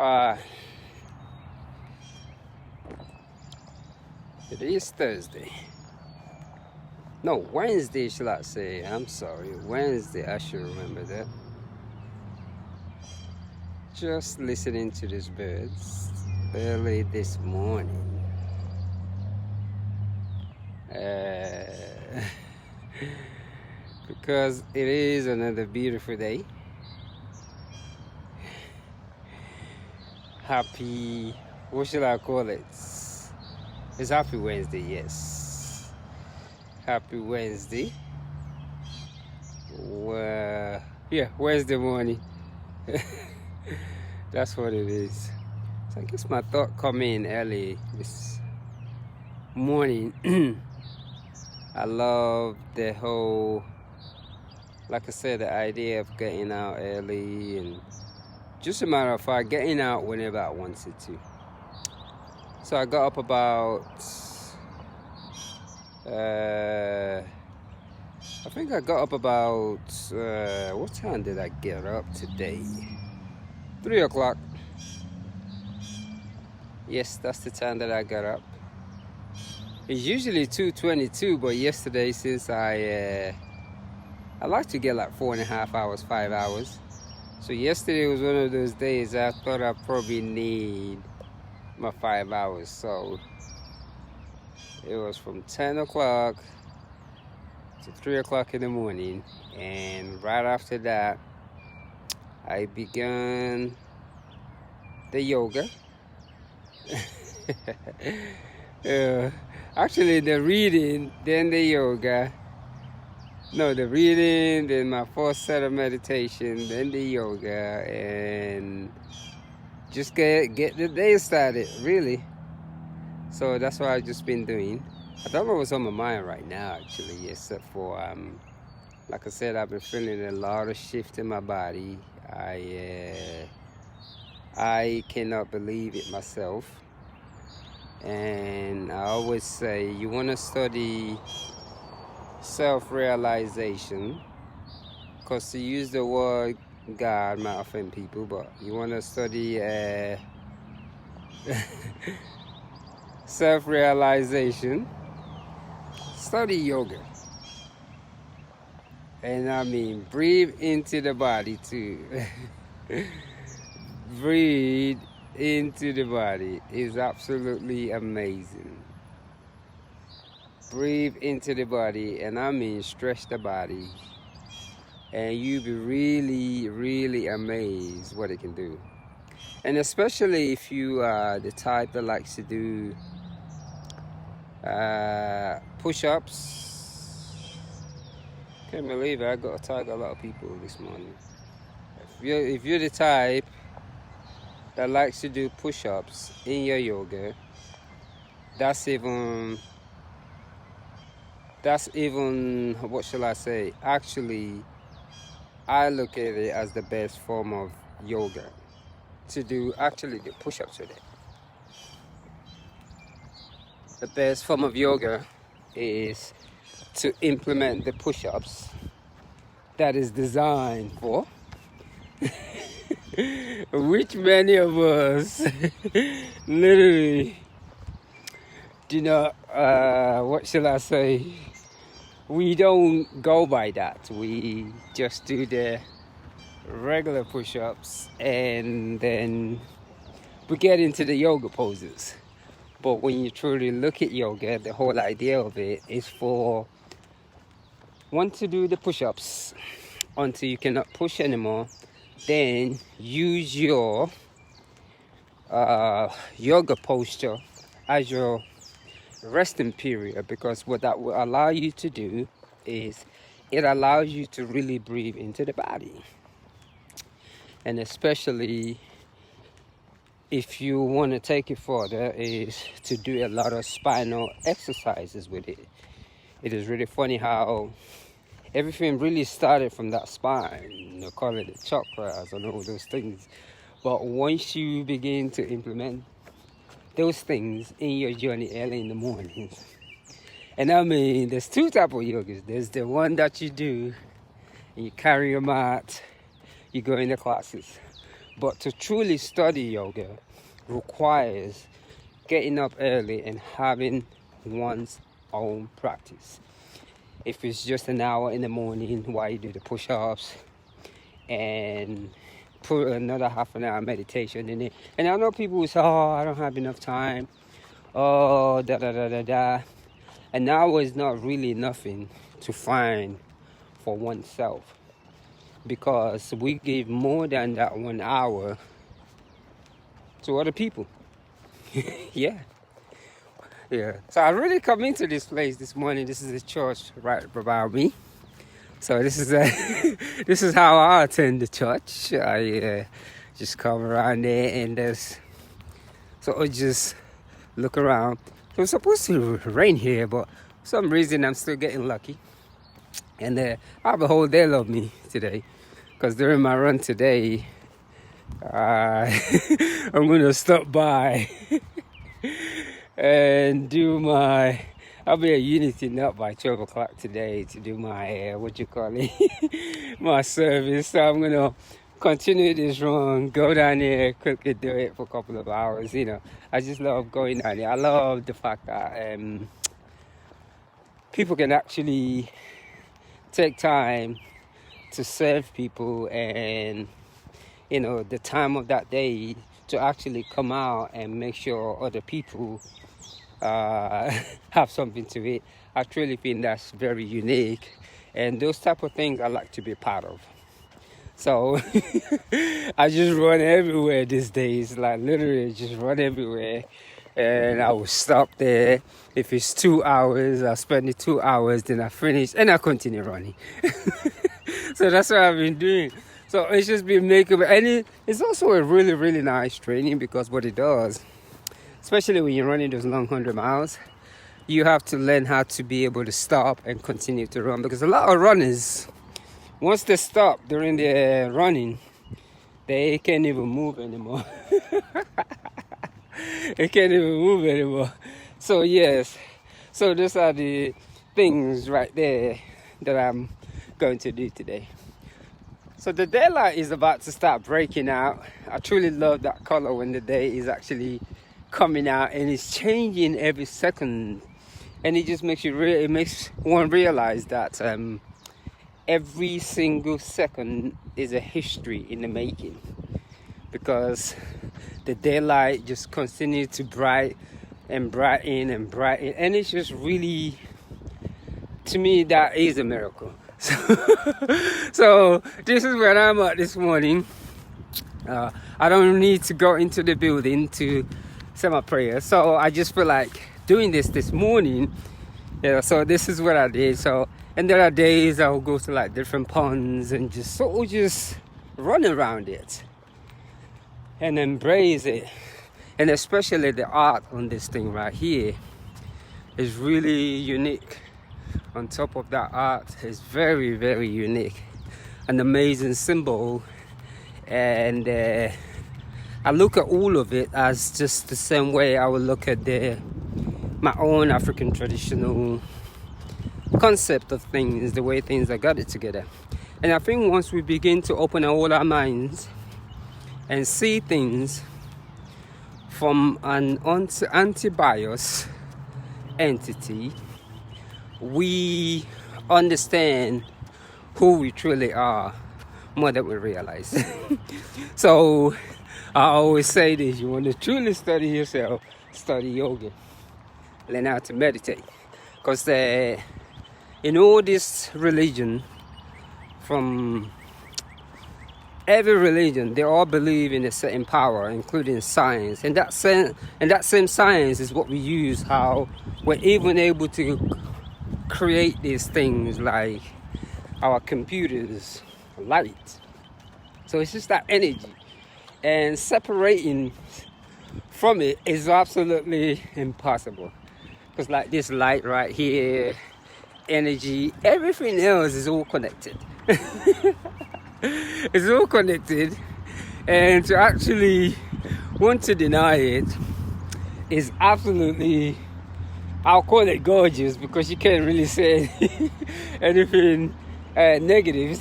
Uh, it is Thursday. No, Wednesday, shall I say. I'm sorry. Wednesday, I should remember that. Just listening to these birds early this morning. Because it is another beautiful day. Happy, what should I call it? It's Happy Wednesday, yes. Happy Wednesday. Well, yeah, Wednesday morning. That's what it is. So I guess my thought come in early this morning. I love the whole, like I said, the idea of getting out early, and just a matter of fact, getting out whenever I wanted to. So I got up about, I think I got up about, what time did I get up today? 3 o'clock. Yes, that's the time that I got up. It's usually 2:22, but yesterday, since I like to get like 4.5 hours, 5 hours. So yesterday was one of those days I thought I probably need my 5 hours. So it was from 10 o'clock to 3 o'clock in the morning, and right after that I began the yoga. Actually the reading, then the yoga. No, the reading, then my first set of meditation, then the yoga, and just get the day started, really. So that's what I've just been doing. I don't know what's on my mind right now, actually, except for, like I said, I've been feeling a lot of shift in my body. I cannot believe it myself. And I always say, you want to study self-realization, because to use the word God might offend people, but you want to study self-realization, study yoga. And I mean, breathe into the body too. Breathe into the body is absolutely amazing. Breathe into the body, and I mean stretch the body, and you'll be really, really amazed what it can do. And especially if you are the type that likes to do push-ups. Can't believe it, I got to tag a lot of people this morning. If you're the type that likes to do push-ups in your yoga, that's even, what shall I say? Actually, I look at it as the best form of yoga, to do actually the push-ups with it. The best form of yoga is to implement the push-ups that is designed for, which many of us literally do not, what shall I say, we don't go by that. We just do the regular push-ups, and then we get into the yoga poses. But when you truly look at yoga, the whole idea of it is for one, to do the push-ups until you cannot push anymore. Then use your yoga posture as your resting period, because what that will allow you to do is it allows you to really breathe into the body. And especially if you want to take it further, is to do a lot of spinal exercises with it. It is really funny how everything really started from that spine, call it the chakras and all those things. But once you begin to implement those things in your journey early in the mornings, and I mean, there's two types of yogas. There's the one that you do, and you carry your mat, you go in the classes. But to truly study yoga requires getting up early and having one's own practice. If it's just an hour in the morning while you do the push-ups and put another half an hour meditation in it. And I know people will say, oh, I don't have enough time. Oh, da da da da da. An hour is not really nothing to find for oneself, because we give more than that 1 hour to other people. Yeah. So I really come into this place this morning. This is the church right about me. So this is this is how I attend the church. I just come around there and just look around. So it's supposed to rain here, but for some reason I'm still getting lucky. And I have a whole day of me today, because during my run today, I'm going to stop by and do I'll be at Unity Nut by 12 o'clock today to do my, my service. So I'm going to continue this run, go down there, quickly do it for a couple of hours. You know, I just love going down there. I love the fact that people can actually take time to serve people, and, you know, the time of that day to actually come out and make sure other people have something to eat. I truly think that's very unique, and those type of things I like to be part of. So I just run everywhere these days, like literally just run everywhere, and I will stop there. If it's 2 hours, I'll spend the 2 hours, then I finish and I continue running. So that's what I've been doing. So it's just been making, and it's also a really, really nice training, because what it does, especially when you're running those long 100 miles, you have to learn how to be able to stop and continue to run. Because a lot of runners, once they stop during their running, they can't even move anymore. They can't even move anymore. So yes, so those are the things right there that I'm going to do today. So the daylight is about to start breaking out. I truly love that color when the day is actually coming out, and it's changing every second, and it just makes it makes one realize that every single second is a history in the making, because the daylight just continues to brighten and brighten and brighten, and it's just really, to me, that is a miracle. So this is where I'm at this morning. I don't need to go into the building to say my prayer, so I just feel like doing this morning. So this is what I did. So, and there are days I'll go to like different ponds and just run around it and embrace it. And especially the art on this thing right here is really unique. On top of that, art is very, very unique, an amazing symbol. And I look at all of it as just the same way I would look at my own African traditional concept of things, the way things are gathered together. And I think once we begin to open all our minds and see things from an anti-bias entity, we understand who we truly are more than we realize. So I always say this: you want to truly study yourself, study yoga, learn how to meditate. Because in all this religion, from every religion, they all believe in a certain power, including science. And that same science is what we use, how we're even able to create these things like our computers, light. So it's just that energy. And separating from it is absolutely impossible. Because like this light right here, energy, everything else is all connected. It's all connected, and to actually want to deny it is absolutely, I'll call it gorgeous, because you can't really say anything negative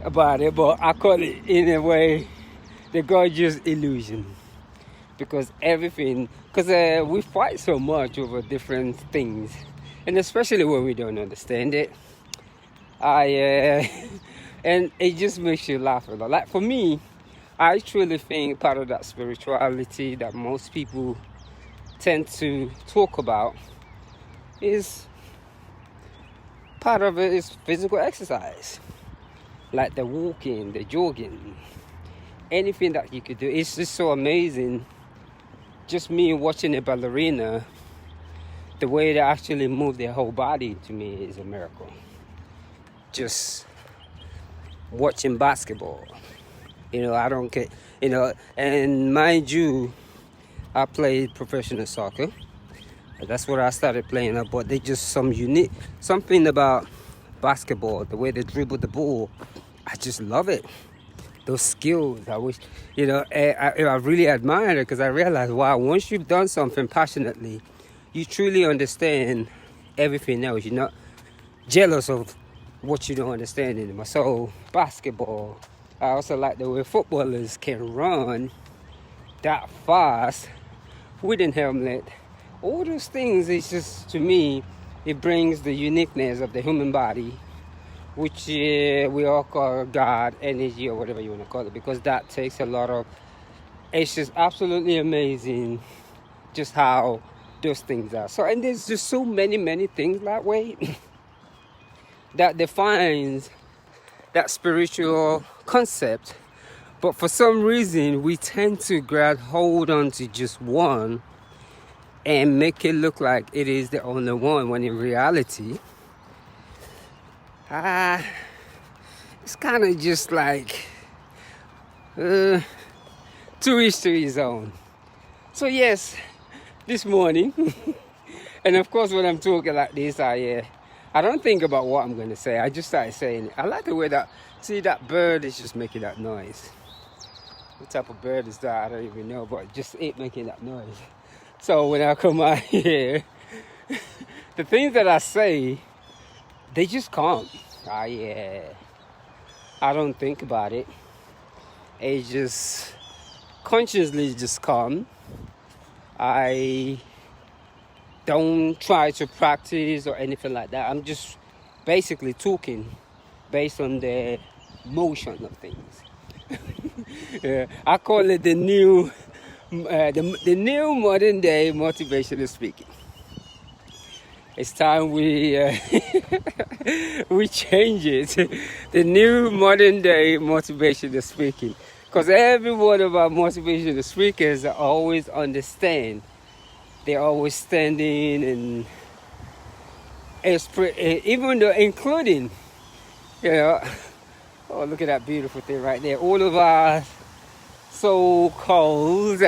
about it, but I call it in a way the gorgeous illusion. Because we fight so much over different things, and especially when we don't understand it. And it just makes you laugh a lot. Like for me, I truly think part of that spirituality that most people tend to talk about is part of it is physical exercise, like the walking, the jogging, anything that you could do. It's just so amazing. Just me watching a ballerina, the way they actually move their whole body, to me is a miracle. Just watching basketball, I don't care, and mind you, I played professional soccer. That's what I started playing, but they just something about basketball, the way they dribble the ball. I just love it. Those skills, I wish, I really admire it, because I realized, wow, once you've done something passionately, you truly understand everything else. You're not jealous of what you don't understand anymore. So basketball, I also like the way footballers can run that fast with a helmet. All those things, it's just, to me, it brings the uniqueness of the human body, which we all call God, energy, or whatever you want to call it, because that takes a lot of, it's just absolutely amazing just how those things are. So, and there's just so many things that way that defines that spiritual concept. But for some reason, we tend to grab hold on to just one and make it look like it is the only one, when in reality, it's kind of just like to his own. So yes, this morning, and of course when I'm talking like this, I don't think about what I'm going to say. I just started saying it. I like the way that bird is just making that noise. What type of bird is that? I don't even know, but just it making that noise. So when I come out here, the things that I say, they just come. I don't think about it. It just consciously just come. I don't try to practice or anything like that. I'm just basically talking based on the motion of things. Yeah, I call it the new modern day motivational speaking. It's time we we change it. The new modern day motivational speaking, because every one of our motivational speakers always understand. They're always standing and even though including, oh, look at that beautiful thing right there. All of our so-called,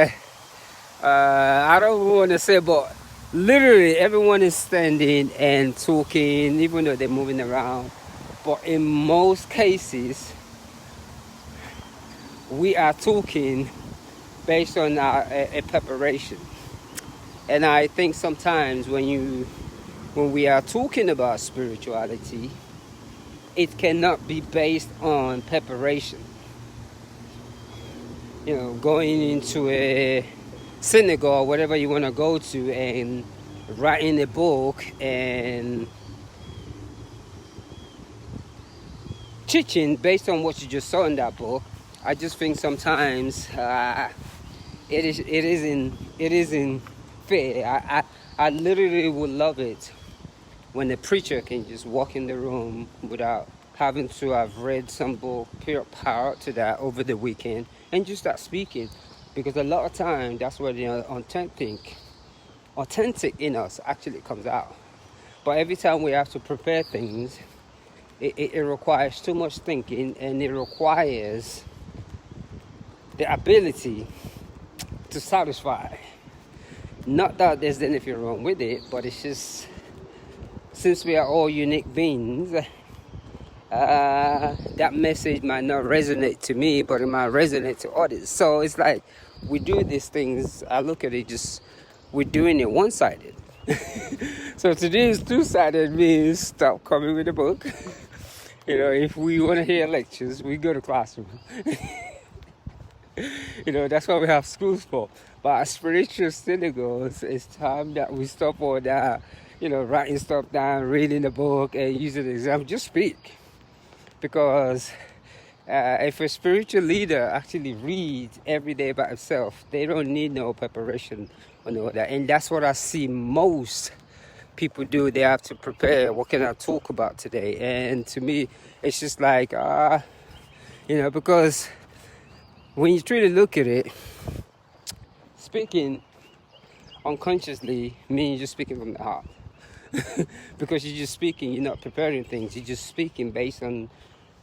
I don't want to say, but literally everyone is standing and talking, even though they're moving around. But in most cases, we are talking based on a preparation. And I think sometimes when we are talking about spirituality, it cannot be based on preparation. Going into a synagogue, whatever you want to go to, and writing a book and teaching based on what you just saw in that book. I just think sometimes it isn't fair. I literally would love it when the preacher can just walk in the room without having to have read some book, pure power to that over the weekend, and just start speaking. Because a lot of time, that's where the authentic in us actually comes out. But every time we have to prepare things, it requires too much thinking, and it requires the ability to satisfy. Not that there's anything wrong with it, but it's just, since we are all unique beings, that message might not resonate to me, but it might resonate to others. So it's like we do these things, I look at it just, we're doing it one-sided. So today is two-sided, means stop coming with a book. If we want to hear lectures, we go to classroom. You know, that's what we have schools for. But as spiritual synagogues, it's time that we stop all that, you know, writing stuff down, reading a book, and using the exam. Just speak. Because if a spiritual leader actually reads every day by himself, they don't need no preparation on all that. And that's what I see most people do. They have to prepare. What can I talk about today? And to me, it's just like, you know, because when you truly look at it, speaking unconsciously means you're speaking from the heart. Because you're just speaking, you're not preparing things, you're just speaking based on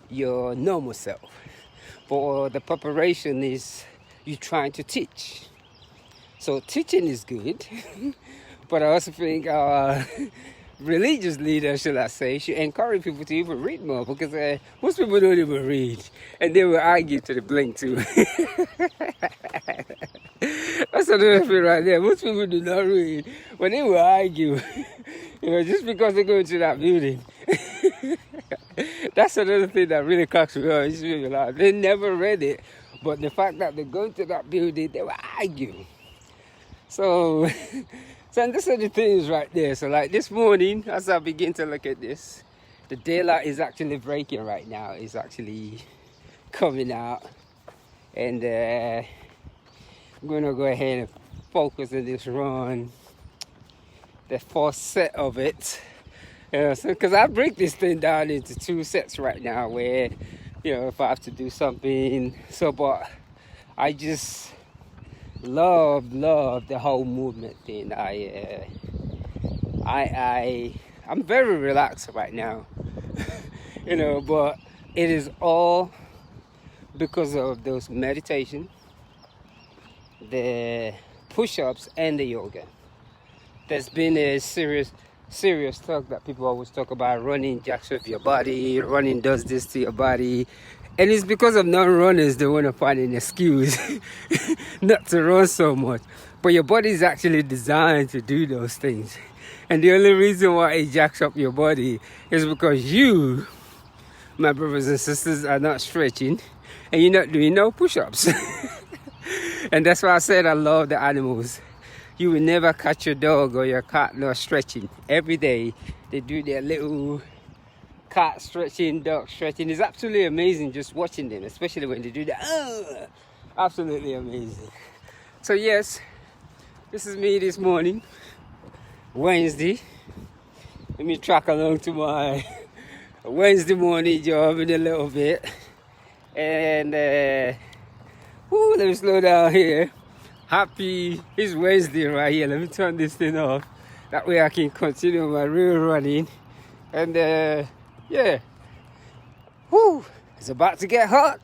your normal self. But the preparation is you trying to teach. So teaching is good, but I also think religious leaders, should I say, should encourage people to even read more, because most people don't even read, and they will argue to the blink too. That's another thing right there. Most people do not read, but they will argue, you know, just because they go into that building. That's another thing that really cracks me up. They never read it, but the fact that they go into that building, they will argue. So these are the things right there. So like this morning, as I begin to look at this, the daylight is actually breaking right now. It's actually coming out. And I'm going to go ahead and focus on this run. The fourth set of it. So because I break this thing down into 2 sets right now where, you know, if I have to do something. So, but I just love the whole movement thing. I'm very relaxed right now. You know, but it is all because of those meditation, the push-ups, and the yoga. There's been a serious talk that people always talk about. Running jacks with your body, running does this to your body. And it's because of non-runners they want to find an excuse not to run so much. But your body is actually designed to do those things. And the only reason why it jacks up your body is because you, my brothers and sisters, are not stretching and you're not doing no push-ups. And that's why I said I love the animals. You will never catch your dog or your cat not stretching. Every day they do their little cat stretching, dog stretching. It's absolutely amazing just watching them, especially when they do that. Absolutely amazing. So yes, this is me this morning, Wednesday. Let me track along to my Wednesday morning job in a little bit. And let me slow down here. It's Wednesday right here. Let me turn this thing off. That way I can continue my real running. And yeah. It's about to get hot.